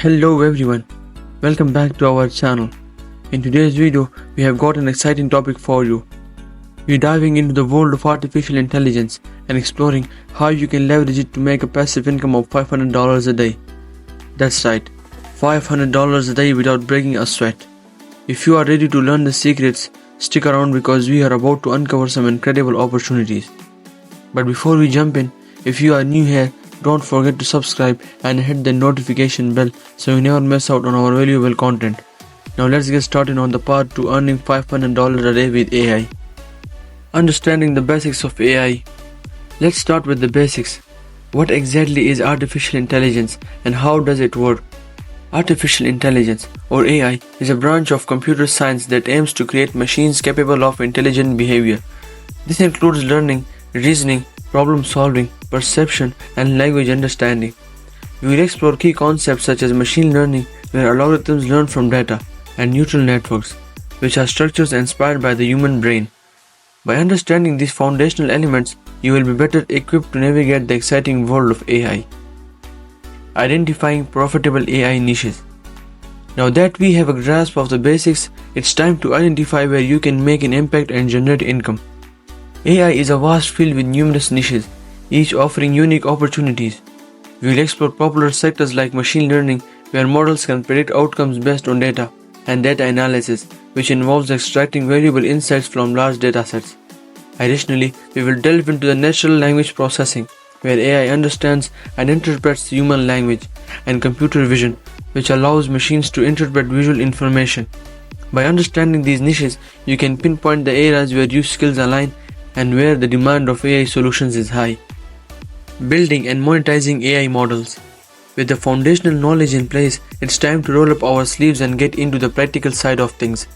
Hello everyone, welcome back to our channel. In today's video, we have got an exciting topic for you. We're diving into the world of artificial intelligence and exploring how you can leverage it to make a passive income of $500 a day. That's right, $500 a day without breaking a sweat. If you are ready to learn the secrets, stick around because we are about to uncover some incredible opportunities. But before we jump in, if you are new here, don't forget to subscribe and hit the notification bell so you never miss out on our valuable content. Now let's get started on the path to earning $500 a day with AI. Understanding the basics of AI. Let's start with the basics. What exactly is artificial intelligence and how does it work? Artificial intelligence, or AI, is a branch of computer science that aims to create machines capable of intelligent behavior. This includes learning, reasoning, problem solving, perception, and language understanding. We will explore key concepts such as machine learning, where algorithms learn from data, and neural networks, which are structures inspired by the human brain. By understanding these foundational elements, you will be better equipped to navigate the exciting world of AI. Identifying profitable AI niches. Now that we have a grasp of the basics, it's time to identify where you can make an impact and generate income. AI is a vast field with numerous niches, each offering unique opportunities. We will explore popular sectors like machine learning, where models can predict outcomes based on data, and data analysis, which involves extracting valuable insights from large datasets. Additionally, we will delve into the natural language processing, where AI understands and interprets human language, and computer vision, which allows machines to interpret visual information. By understanding these niches, you can pinpoint the areas where your skills align and where the demand of AI solutions is high. Building and monetizing AI models. With the foundational knowledge in place, it's time to roll up our sleeves and get into the practical side of things.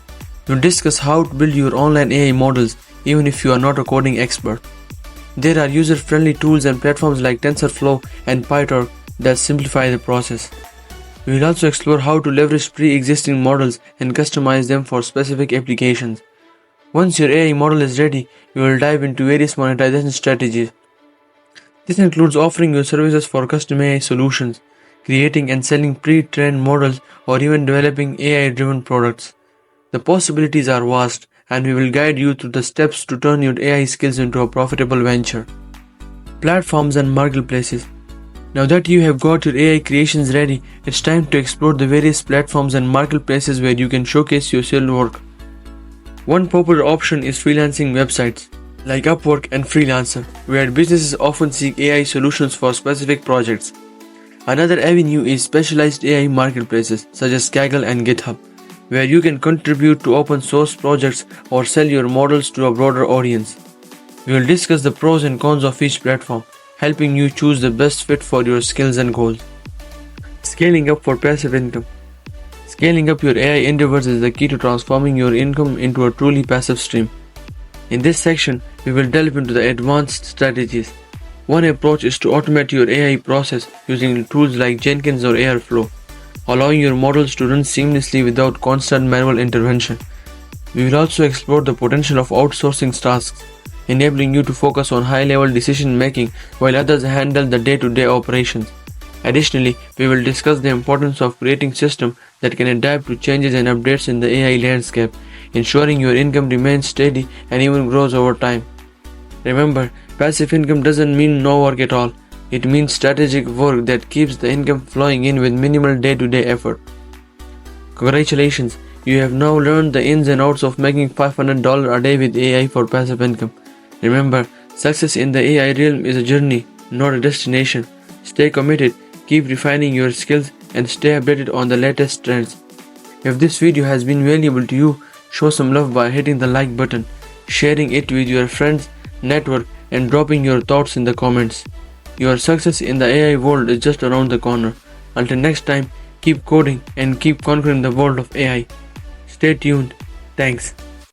We'll discuss how to build your online AI models even if you are not a coding expert. There are user-friendly tools and platforms like TensorFlow and PyTorch that simplify the process. We will also explore how to leverage pre-existing models and customize them for specific applications. Once your AI model is ready, we will dive into various monetization strategies. This includes offering your services for custom AI solutions, creating and selling pre-trained models, or even developing AI-driven products. The possibilities are vast, and we will guide you through the steps to turn your AI skills into a profitable venture. Platforms and marketplaces. Now that you have got your AI creations ready, it's time to explore the various platforms and marketplaces where you can showcase your skilled work. One popular option is freelancing websites like Upwork and Freelancer, where businesses often seek AI solutions for specific projects. Another avenue is specialized AI marketplaces such as Kaggle and GitHub, where you can contribute to open source projects or sell your models to a broader audience. We will discuss the pros and cons of each platform, helping you choose the best fit for your skills and goals. Scaling up for passive income. Scaling up your AI endeavors is the key to transforming your income into a truly passive stream. In this section, we will delve into the advanced strategies. One approach is to automate your AI process using tools like Jenkins or Airflow, allowing your models to run seamlessly without constant manual intervention. We will also explore the potential of outsourcing tasks, enabling you to focus on high-level decision-making while others handle the day-to-day operations. Additionally, we will discuss the importance of creating systems that can adapt to changes and updates in the AI landscape, ensuring your income remains steady and even grows over time. Remember, passive income doesn't mean no work at all. It means strategic work that keeps the income flowing in with minimal day-to-day effort. Congratulations, you have now learned the ins and outs of making $500 a day with AI for passive income. Remember, success in the AI realm is a journey, not a destination. Stay committed, keep refining your skills, and stay updated on the latest trends. If this video has been valuable to you, show some love by hitting the like button, sharing it with your friends, network, and dropping your thoughts in the comments. Your success in the AI world is just around the corner. Until next time, keep coding and keep conquering the world of AI. Stay tuned. Thanks.